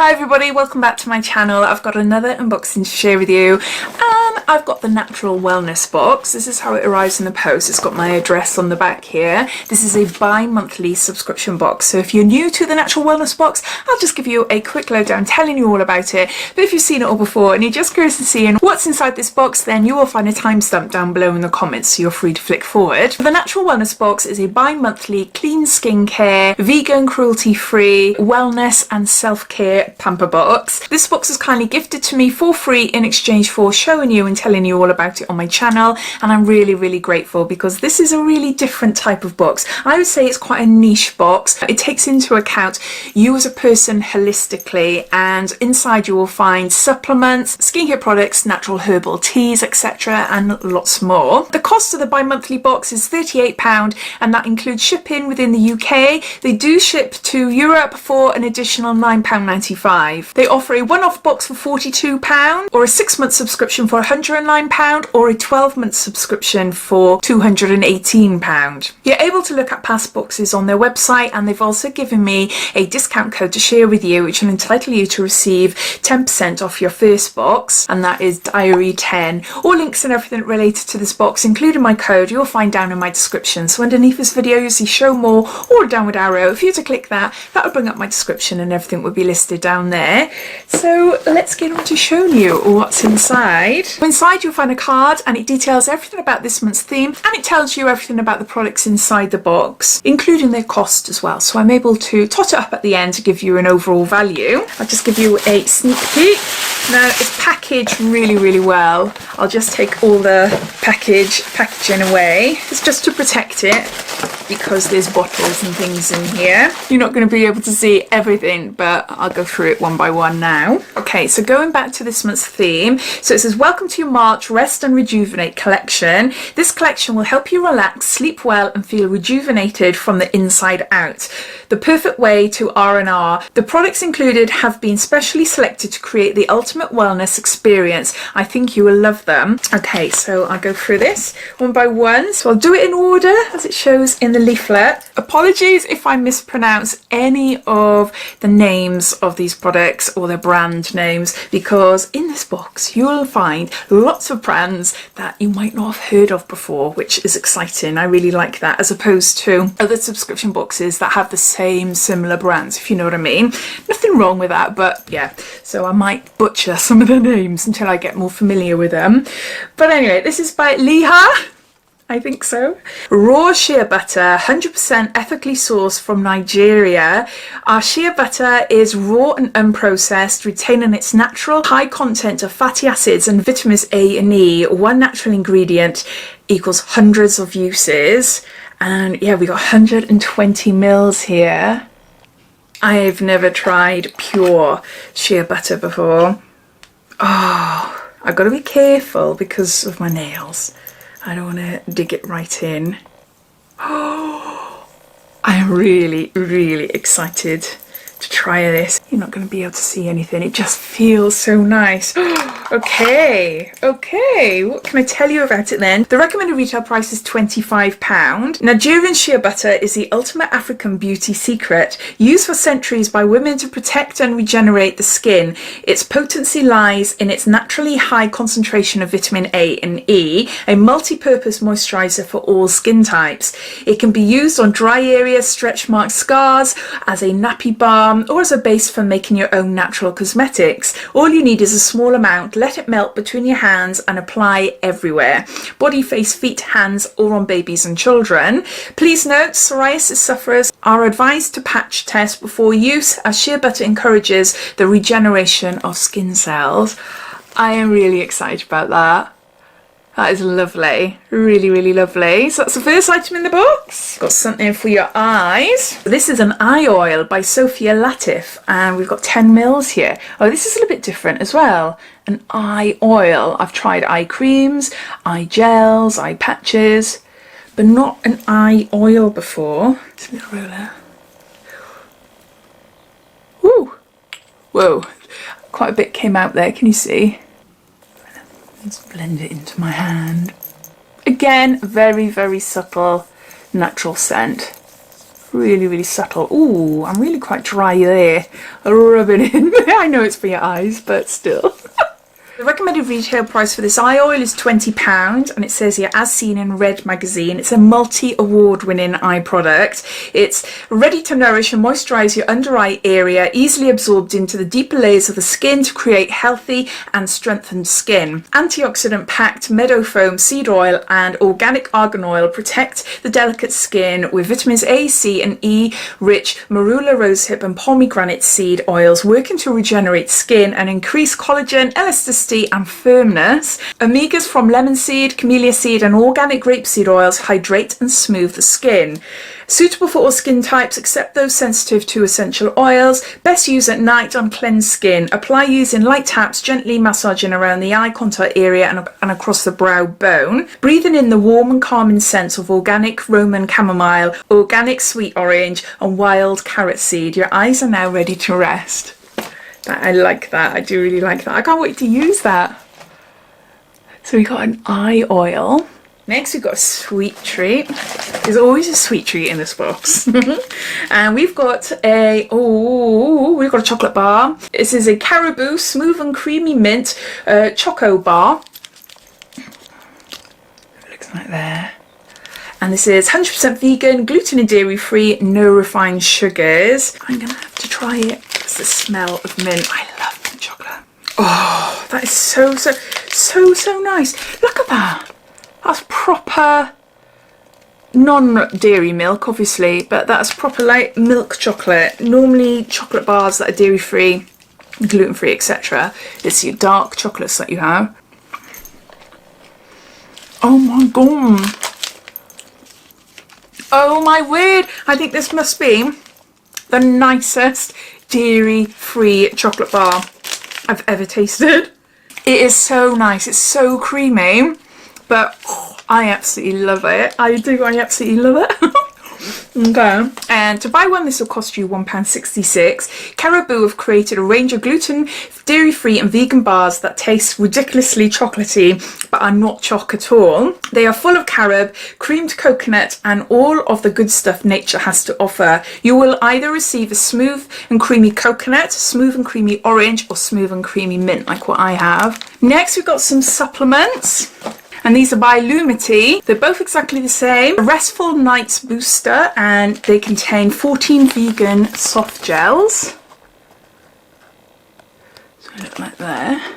Hi everybody, welcome back to my channel. I've got another unboxing to share with you, and I've got the Natural Wellness box. This is how it arrives in the post. It's got my address on the back here. This is a bi-monthly subscription box, so if you're new to the Natural Wellness box, I'll just give you a quick lowdown telling you all about it. But if you've seen it all before and you're just curious to see what's inside this box, then you will find a timestamp down below in the comments, so you're free to flick forward. The Natural Wellness box is a bi-monthly clean skincare, vegan, cruelty-free, wellness and self-care pamper box. This box is kindly gifted to me for free in exchange for showing you and telling you all about it on my channel, and I'm really grateful because this is a really different type of box. I would say it's quite a niche box. It takes into account you as a person holistically, and inside you will find supplements, skincare products, natural herbal teas, etc., and lots more. The cost of the bi-monthly box is £38, and that includes shipping within the UK. They do ship to Europe for an additional £9.95. They offer a one-off box for £42, or a 6-month subscription for £109, or a 12-month subscription for £218. You're able to look at past boxes on their website, and they've also given me a discount code to share with you, which will entitle you to receive 10% off your first box, and that is Diary10. All links and everything related to this box, including my code, you'll find down in my description. So underneath this video you'll see show more or a downward arrow. If you were to click that, that would bring up my description and everything would be listed down there. So let's get on to showing you what's inside. Inside you'll find a card, and it details everything about this month's theme, and it tells you everything about the products inside the box, including their cost as well. So I'm able to tot it up at the end to give you an overall value. I'll just give you a sneak peek. Now it's packaged really well. I'll just take all the packaging away. It's just to protect it because there's bottles and things in here. You're not going to be able to see everything, but I'll go through it one by one now. Okay, so going back to this month's theme, so it says, welcome to your March Rest and Rejuvenate collection. This collection will help you relax, sleep well and feel rejuvenated from the inside out. The perfect way to R&R. The products included have been specially selected to create the ultimate wellness experience. I think you will love them. Okay, so I'll go through this one by one. So I'll do it in order as it shows in the leaflet. Apologies if I mispronounce any of the names of these products or their brand names, because in this box you will find lots of brands that you might not have heard of before, which is exciting. I really like that, as opposed to other subscription boxes that have the same similar brands, if you know what I mean. Nothing wrong with that, but yeah, so I might butcher some of the names until I get more familiar with them. But anyway, this is by Liha, I think so. Raw shea butter, 100% ethically sourced from Nigeria. Our shea butter is raw and unprocessed, retaining its natural high content of fatty acids and vitamins A and E. One natural ingredient equals hundreds of uses. And yeah, we got 120 mils here. I've never tried pure shea butter before. Oh, I've got to be careful because of my nails. I don't want to dig it right in. Oh, I'm really excited to try this. You're not going to be able to see anything. It just feels so nice. Okay, what can I tell you about it then? The recommended retail price is £25. Nigerian shea butter is the ultimate African beauty secret, used for centuries by women to protect and regenerate the skin. Its potency lies in its naturally high concentration of vitamin A and E, a multi-purpose moisturizer for all skin types. It can be used on dry areas, stretch marks, scars, as a nappy balm, or as a base for making your own natural cosmetics. All you need is a small amount. Let it melt between your hands and apply everywhere. Body, face, feet, hands, or on babies and children. Please note, psoriasis sufferers are advised to patch test before use, as shea butter encourages the regeneration of skin cells. I am really excited about that. That is lovely, really lovely. So that's the first item in the box. Got something for your eyes. This is an eye oil by Sophia Latif, and we've got 10 mils here. Oh, this is a little bit different as well. An eye oil. I've tried eye creams, eye gels, eye patches, but not an eye oil before. It's a little roller. Woo! Whoa, quite a bit came out there, can you see? Let's blend it into my hand. Again, very subtle, natural scent. Really, really subtle. Ooh, I'm really quite dry there. Rub it in. I know it's for your eyes, but still. The recommended retail price for this eye oil is £20, and it says here, as seen in Red magazine, it's a multi-award winning eye product. It's ready to nourish and moisturise your under eye area, easily absorbed into the deeper layers of the skin to create healthy and strengthened skin. Antioxidant packed meadow foam, seed oil and organic argan oil protect the delicate skin with vitamins A, C and E rich marula, rosehip and pomegranate seed oils, working to regenerate skin and increase collagen, elasticity and firmness. Omegas from lemon seed, camellia seed and organic grapeseed oils hydrate and smooth the skin. Suitable for all skin types except those sensitive to essential oils. Best used at night on cleansed skin. Apply using light taps, gently massaging around the eye contour area and across the brow bone. Breathing in the warm and calming scents of organic Roman chamomile, organic sweet orange and wild carrot seed. Your eyes are now ready to rest. I like that. I do really like that. I can't wait to use that. So we got an eye oil. Next we've got a sweet treat. There's always a sweet treat in this box. And we've got a chocolate bar. This is a Caribou Smooth and Creamy Mint Choco Bar. It looks like that. And this is 100% vegan, gluten and dairy free, no refined sugars. I'm gonna have to try it. It's the smell of mint. I love mint chocolate. Oh, that is so nice. Look at that. That's proper non-dairy milk, obviously, but that's proper like milk chocolate. Normally chocolate bars that are dairy free, gluten free, etc. It's your dark chocolates that you have. Oh my god. Oh my word. I think this must be the nicest dairy-free chocolate bar I've ever tasted. It is so nice. It's so creamy, but I absolutely love it. I absolutely love it. Okay, and to buy one this will cost you £1.66. Caribou have created a range of gluten, dairy-free and vegan bars that taste ridiculously chocolatey but are not choc at all. They are full of carob, creamed coconut and all of the good stuff nature has to offer. You will either receive a smooth and creamy coconut, smooth and creamy orange or smooth and creamy mint like what I have. Next we've got some supplements. And these are by Lumity. They're both exactly the same. Restful Nights Booster, and they contain 14 vegan soft gels. So they look like that.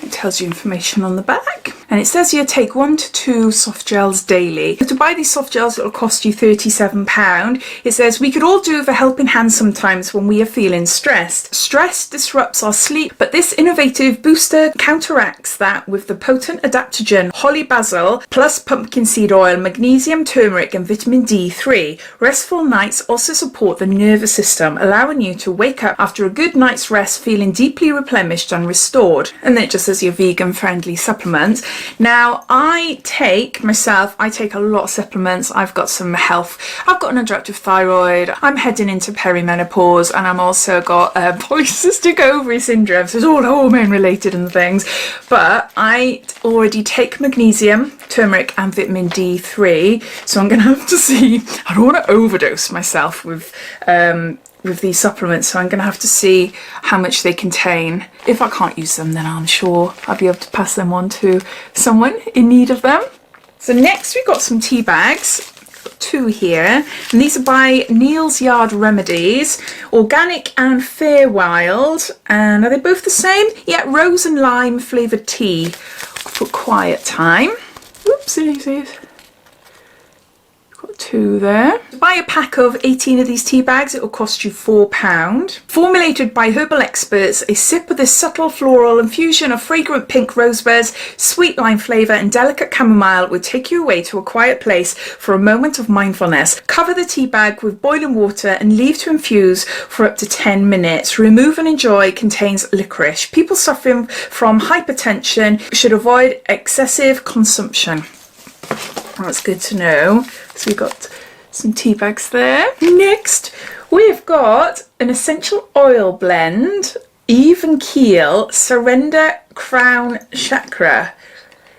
It tells you information on the back. And it says here take 1 to 2 soft gels daily. So to buy these soft gels it'll cost you £37. It says we could all do with a helping hand sometimes when we are feeling stressed. Stress disrupts our sleep, but this innovative booster counteracts that with the potent adaptogen holly basil plus pumpkin seed oil, magnesium, turmeric and vitamin D3. Restful nights also support the nervous system, allowing you to wake up after a good night's rest feeling deeply replenished and restored. And then it just says your vegan friendly supplements. Now I take a lot of supplements. I've got some health. I've got an underactive thyroid. I'm heading into perimenopause and I'm also got polycystic ovary syndrome. So it's all hormone related and things. But I already take magnesium, turmeric and vitamin D3. So I'm going to have to see. I don't want to overdose myself with these supplements, so I'm going to have to see how much they contain. If I can't use them, then I'm sure I'll be able to pass them on to someone in need of them. So next we've got some tea bags. I've got 2 here, and these are by Neals Yard Remedies, organic and fair wild. And are they both the same? Yeah, rose and lime flavoured tea for quiet time. Oopsie. 2 there. To buy a pack of 18 of these tea bags, it will cost you £4. Formulated by herbal experts, a sip of this subtle floral infusion of fragrant pink rosebuds, sweet lime flavour and delicate chamomile will take you away to a quiet place for a moment of mindfulness. Cover the tea bag with boiling water and leave to infuse for up to 10 minutes. Remove and enjoy. Contains licorice. People suffering from hypertension should avoid excessive consumption. That's good to know. So we've got some tea bags there. Next, we've got an essential oil blend, Eve and Keel Surrender Crown Chakra.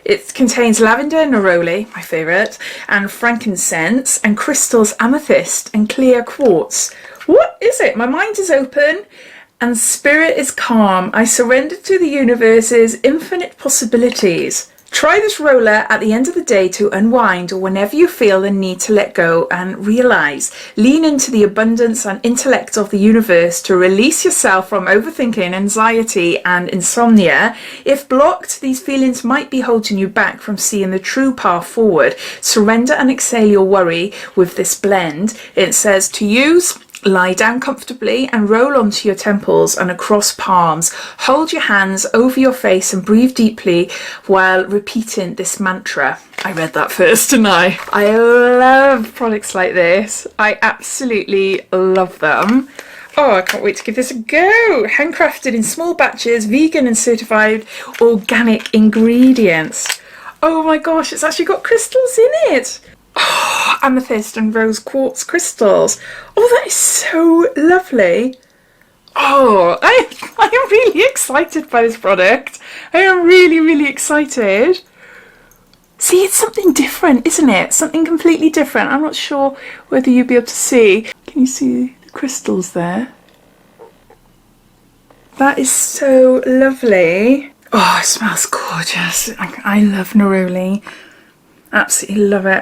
It contains lavender, neroli, my favourite, and frankincense, and crystals, amethyst, and clear quartz. What is it? My mind is open and spirit is calm. I surrender to the universe's infinite possibilities. Try this roller at the end of the day to unwind or whenever you feel the need to let go and realise. Lean into the abundance and intellect of the universe to release yourself from overthinking, anxiety and insomnia. If blocked, these feelings might be holding you back from seeing the true path forward. Surrender and exhale your worry with this blend. It says to use: lie down comfortably and roll onto your temples and across palms. Hold your hands over your face and breathe deeply while repeating this mantra. I read that first, didn't I? I love products like this. I absolutely love them. Oh, I can't wait to give this a go. Handcrafted in small batches, vegan and certified organic ingredients. Oh my gosh, it's actually got crystals in it. Oh, amethyst and rose quartz crystals. Oh, that is so lovely. Oh, I am really excited by this product. I am really excited. See, it's something different, isn't it? Something completely different. I'm not sure whether you'll be able to see. Can you see the crystals there? That is so lovely. Oh, it smells gorgeous. I love neroli. Absolutely love it.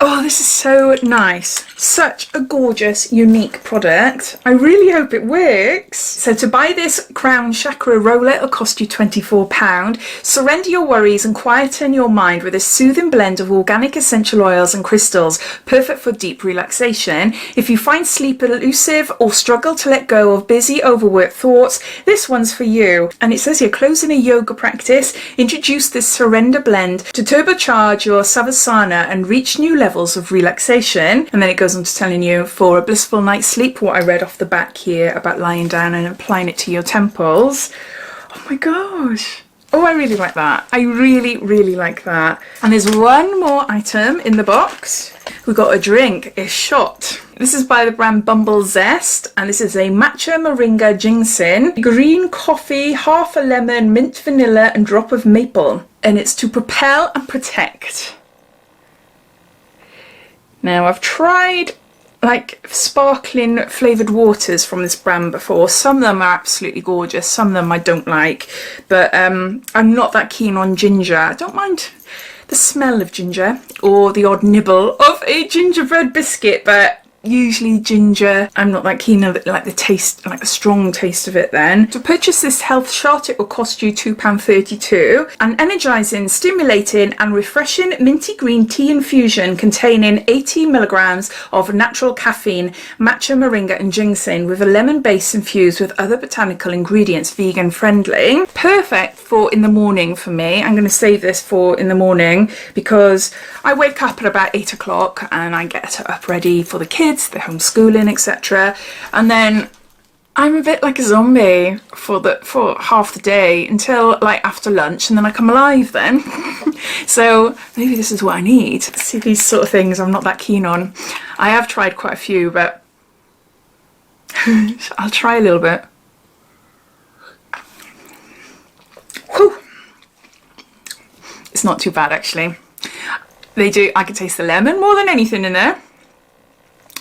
Oh, this is so nice. Such a gorgeous, unique product. I really hope it works. So to buy this Crown Chakra Roller, it'll cost you £24. Surrender your worries and quieten your mind with a soothing blend of organic essential oils and crystals, perfect for deep relaxation. If you find sleep elusive or struggle to let go of busy, overworked thoughts, this one's for you. And it says here, closing a yoga practice, introduce this surrender blend to turbocharge your savasana and reach new levels of relaxation. And then it goes on to telling you for a blissful night's sleep, what I read off the back here about lying down and applying it to your temples. Oh my gosh. Oh, I really like that. I really like that. And there's one more item in the box. We've got a drink, a shot. This is by the brand Bumble Zest, and this is a matcha moringa ginseng, green coffee, half a lemon, mint vanilla and drop of maple. And it's to propel and protect. Now, I've tried like sparkling flavoured waters from this brand before. Some of them are absolutely gorgeous, some of them I don't like, but I'm not that keen on ginger. I don't mind the smell of ginger or the odd nibble of a gingerbread biscuit, but usually ginger, I'm not that keen of it, like the taste, like the strong taste of it then. To purchase this health shot, it will cost you £2.32. An energising, stimulating and refreshing minty green tea infusion containing 80 milligrams of natural caffeine, matcha, moringa and ginseng with a lemon base infused with other botanical ingredients, vegan friendly. Perfect for in the morning for me. I'm going to save this for in the morning because I wake up at about 8 o'clock and I get up ready for the kids, the homeschooling, etc. And then I'm a bit like a zombie for half the day until like after lunch, and then I come alive then. So maybe this is what I need. See, these sort of things I'm not that keen on. I have tried quite a few, but I'll try a little bit. Whew. It's not too bad actually. I can taste the lemon more than anything in there.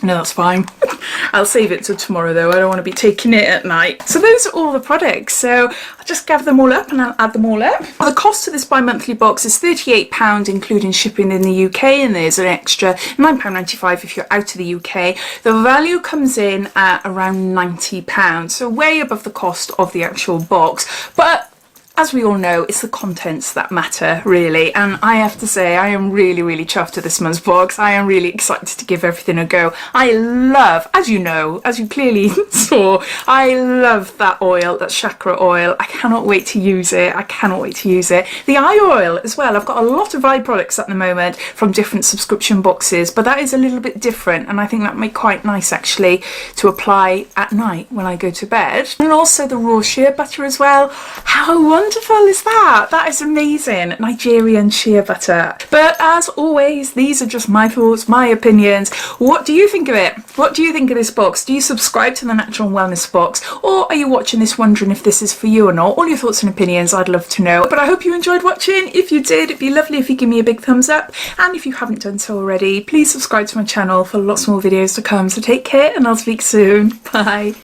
No, that's fine. I'll save it till tomorrow though. I don't want to be taking it at night. So those are all the products. So I'll just gather them all up and I'll add them all up. The cost of this bi-monthly box is £38 including shipping in the UK, and there's an extra £9.95 if you're out of the UK. The value comes in at around £90, so way above the cost of the actual box. But as we all know, it's the contents that matter, really. And I have to say, I am really chuffed with this month's box. I am really excited to give everything a go. I love, as you know, as you clearly saw, I love that oil, that chakra oil. I cannot wait to use it. I cannot wait to use it. The eye oil as well. I've got a lot of eye products at the moment from different subscription boxes, but that is a little bit different. And I think that might be quite nice actually to apply at night when I go to bed. And also the raw shea butter as well. How wonderful wonderful is that? That is amazing. Nigerian shea butter. But as always, these are just my thoughts, my opinions. What do you think of it? What do you think of this box? Do you subscribe to the Natural Wellness box? Or are you watching this wondering if this is for you or not? All your thoughts and opinions, I'd love to know. But I hope you enjoyed watching. If you did, it'd be lovely if you give me a big thumbs up. And if you haven't done so already, please subscribe to my channel for lots more videos to come. So take care and I'll speak soon. Bye.